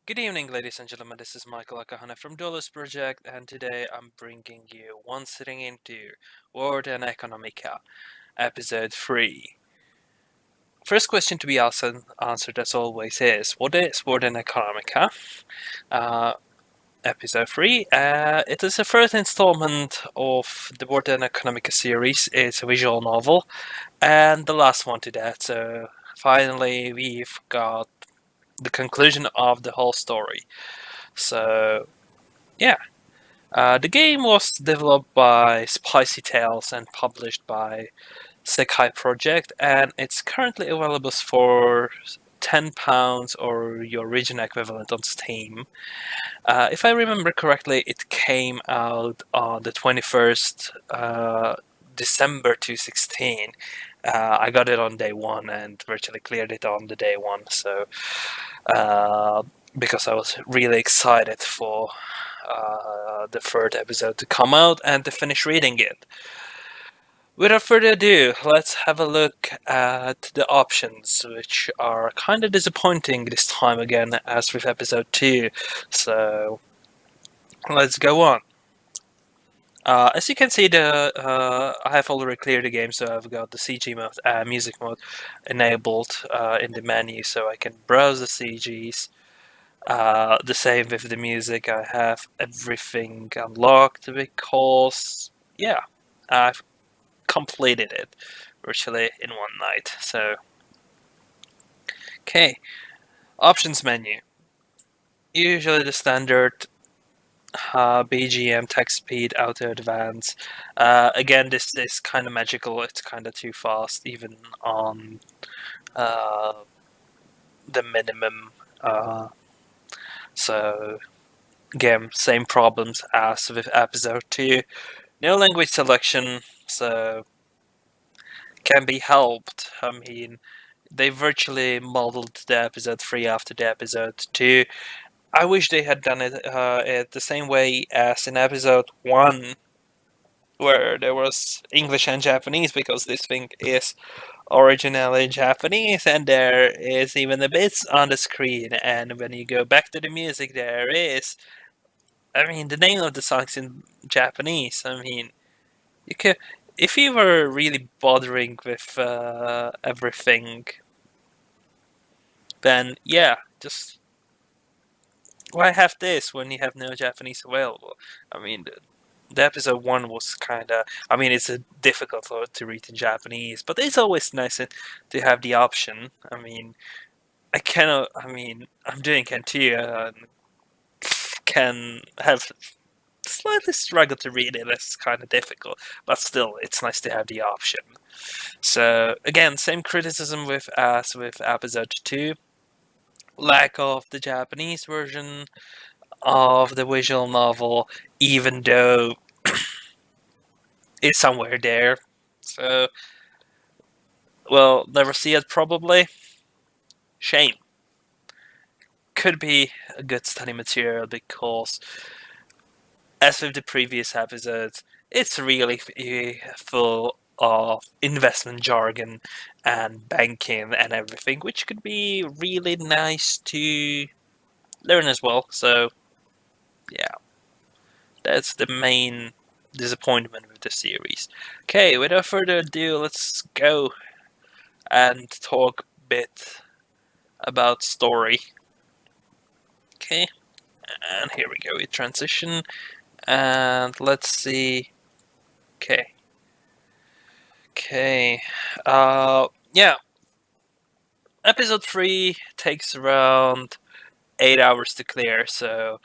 Good evening, ladies and gentlemen. This is Michael Akahana from Dolus Project, and today I'm bringing you one sitting into World End Economica Ep3. First question to be answered, as always, is what is World End Economica? Episode 3. It is the first installment of the World End Economica series. It's a visual novel, and the last one to that. So finally, we've got the conclusion of the whole story. So yeah, the game was developed by Spicy Tales and published by Sekai Project, and it's currently available for £10 or your region equivalent on Steam. If I remember correctly, it came out on the 21st December 2016. I got it on day one and virtually cleared it on the day one, so uh, because I was really excited for the third episode to come out and to finish reading it. Without further ado, let's have a look at the options, which are kind of disappointing this time again, as with episode 2. So, let's go on. As you can see, I have already cleared the game, so I've got the CG mode, music mode, enabled in the menu, so I can browse the CGs. The same with the music. I have everything unlocked because, yeah, I've completed it virtually in one night. So, okay, options menu. Usually the standard BGM, text speed, auto advance. Again, this is kind of magical. It's kind of too fast, even on uh, the minimum. So, again, same problems as with episode 2. No language selection, so can be helped. I mean, they virtually modeled the episode 3 after the episode 2. I wish they had done it the same way as in episode 1, where there was English and Japanese, because this thing is originally Japanese, and there is even the bits on the screen. And when you go back to the music, there is. I mean, the name of the song's in Japanese. I mean, you could, if you were really bothering with everything, then yeah, just why have this when you have no Japanese available? I mean, the episode 1 was kind of. I mean, it's difficult to read in Japanese, but it's always nice to have the option. I mean, I cannot. I mean, I'm doing Kentia and can have slightly struggle to read it. It's kind of difficult, but still, it's nice to have the option. So again, same criticism with as with episode 2. Lack of the Japanese version of the visual novel, even though it's somewhere there. So, well, never see it probably. Shame. Could be a good study material because, as with the previous episodes, it's really full of investment jargon and banking and everything, which could be really nice to learn as well. So, yeah, that's the main disappointment with the series. Okay, without further ado, let's go and talk a bit about story. Okay, and here we go. We transition, and let's see. Okay, okay. Yeah. Episode 3 takes around 8 hours to clear, so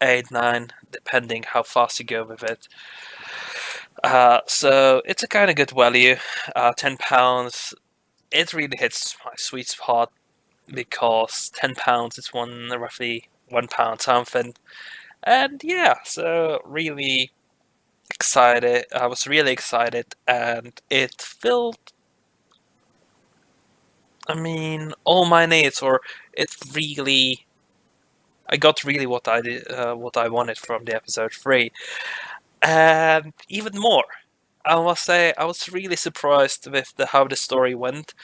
8, 9, depending how fast you go with it. So it's a kind of good value. £10. It really hits my sweet spot because £10 is roughly £1 something. And yeah, so really excited. I was really excited, and it filled. I mean, all my needs, or it really. I got really what I did, what I wanted from the episode 3, and even more. I must say, I was really surprised with how the story went,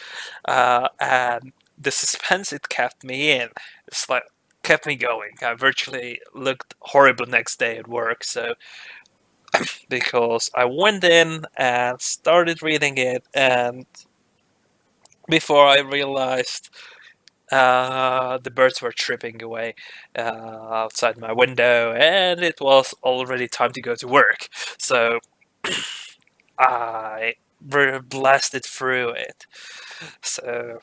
and the suspense it kept me in. It's like kept me going. I virtually looked horrible next day at work, so because I went in and started reading it, and before I realized, the birds were tripping away outside my window, and it was already time to go to work. So I blasted through it. So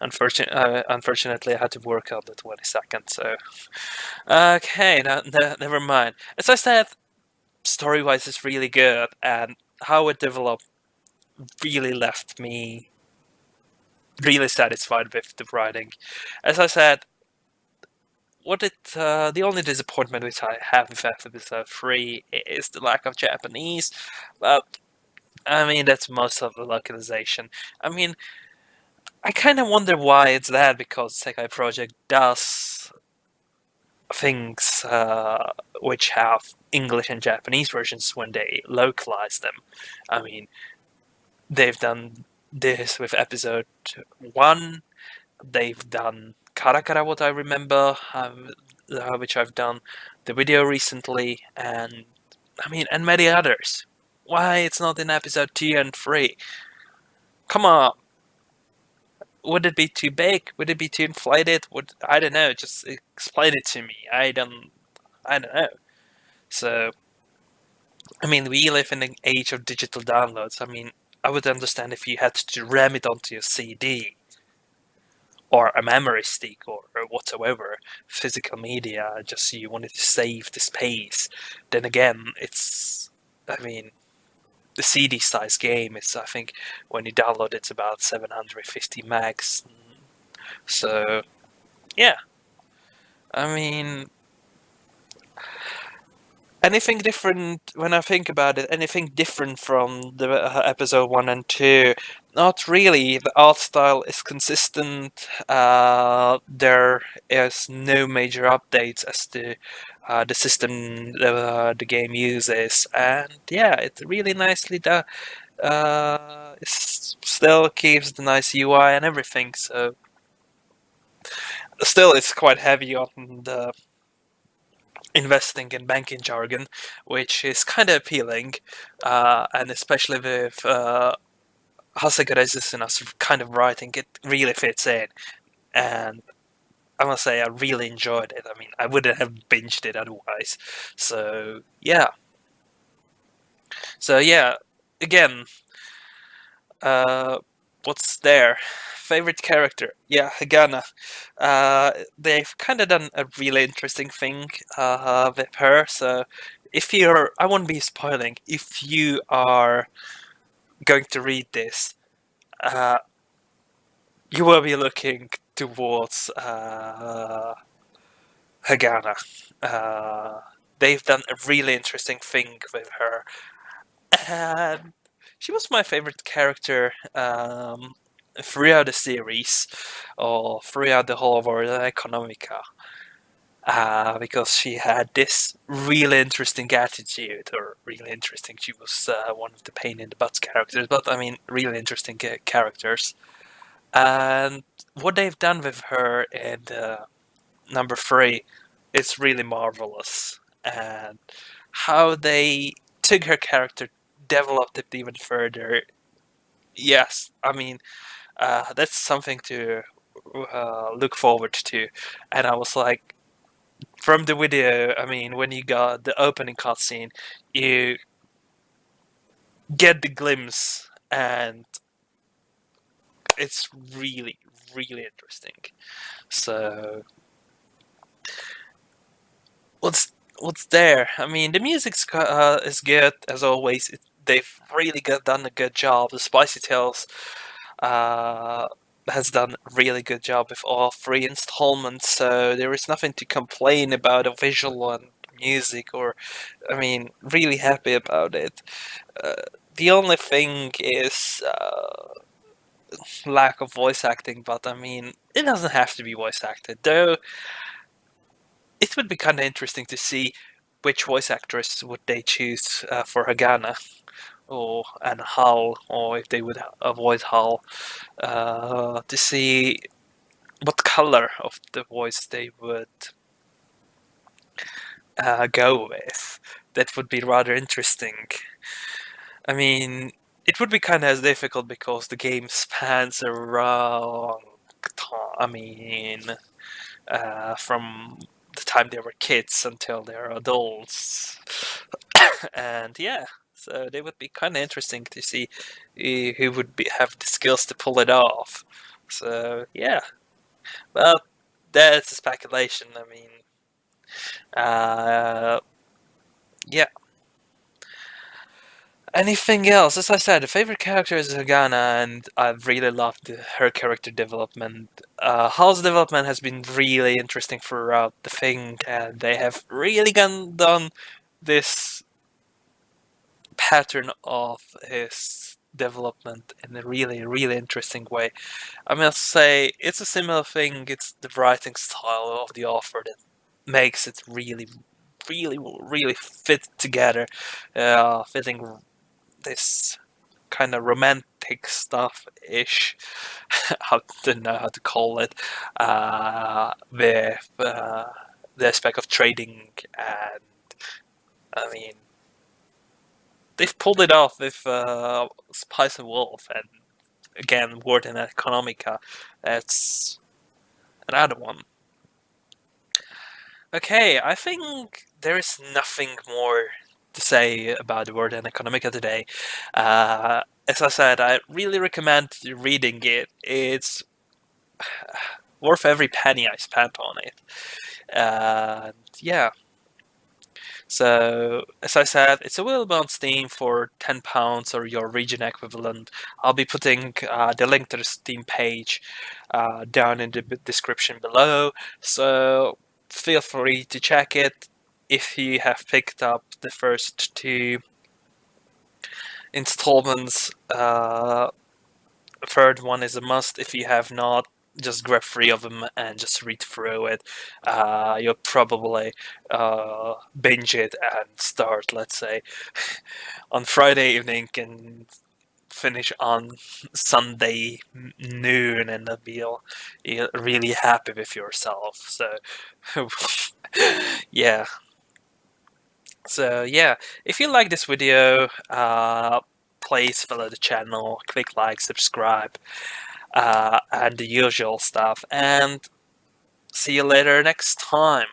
unfortunately, I had to work on the 22nd. So okay, never mind. As I said, story-wise, it's really good, and how it developed really left me really satisfied with the writing. As I said, the only disappointment which I have with episode 3 is the lack of Japanese, but I mean that's most of the localization. I mean, I kind of wonder why it's that, because Sekai Project does things which have English and Japanese versions when they localize them. I mean, they've done this with episode 1. They've done Karakara, what I remember, which I've done the video recently, and I mean, and many others. Why it's not in episode 2 and 3? Come on. Would it be too big? Would it be too inflated? I don't know. Just explain it to me. I don't know. So, I mean, we live in an age of digital downloads. I mean, I would understand if you had to ram it onto your CD or a memory stick or whatsoever, physical media, just you wanted to save the space. Then again, I mean, the CD size game is, I think, when you download it's about 750 megs. So, yeah. I mean, anything different, when I think about it, anything different from the episode 1 and 2? Not really. The art style is consistent. There is no major updates as to the system the game uses, and yeah, it's really nicely done. It still keeps the nice UI and everything, so still it's quite heavy on the investing in banking jargon, which is kind of appealing, and especially with Hasegare's kind of writing, it really fits in. And I must say, I really enjoyed it. I mean, I wouldn't have binged it otherwise. So yeah, again, uh, what's there? Favorite character? Yeah, Hagana. They've kind of done a really interesting thing with her. So I won't be spoiling. If you are going to read this, uh, you will be looking towards Hagana. Uh, they've done a really interesting thing with her, and she was my favorite character throughout the series, or throughout the whole of World End Economica, because she had this really interesting attitude, or really interesting. She was one of the pain in the butt characters, but I mean, really interesting characters. And what they've done with her in number 3 is really marvelous, and how they took her character, developed it even further. Yes, I mean, that's something to look forward to. And I was like, from the video, I mean, when you got the opening cutscene, you get the glimpse, and it's really, really interesting. So, what's there? I mean, the music is good as always. They've really done a good job. The Spicy Tales uh, has done a really good job with all 3 installments, so there is nothing to complain about a visual and music, or I mean, really happy about it. Uh, the only thing is lack of voice acting, but I mean, it doesn't have to be voice acted, though. It would be kind of interesting to see which voice actress would they choose for Hagana, or and Hal, or if they would avoid Hal, to see what color of the voice they would go with. That would be rather interesting. I mean, it would be kind of difficult because the game spans a long time. I mean, from the time they were kids until they're adults. And yeah, so they would be kind of interesting to see who would have the skills to pull it off. So yeah, well, that's a speculation. I mean, uh, yeah. Anything else? As I said, the favorite character is Hagana, and I've really loved her character development. Hall's development has been really interesting throughout the thing, and they have really done this pattern of his development in a really, really interesting way. I must say, it's a similar thing. It's the writing style of the author that makes it really, really, really fit together, fitting this kind of romantic stuff ish. I don't know how to call it. With the aspect of trading, and I mean, they've pulled it off with Spice and Wolf, and again, World End Economica. That's another one. Okay, I think there is nothing more to say about the World End Economica today. As I said, I really recommend reading it. It's worth every penny I spent on it. And yeah, so as I said, it's available on Steam for £10 or your region equivalent. I'll be putting the link to the Steam page down in the description below. So feel free to check it if you have picked up the first two installments. Third one is a must. If you have not, just grab three of them and just read through it. You'll probably binge it and start, let's say, on Friday evening and finish on Sunday noon, and you're really happy with yourself. So, yeah. So yeah, if you like this video, please follow the channel, click like, subscribe, and the usual stuff. And see you later next time.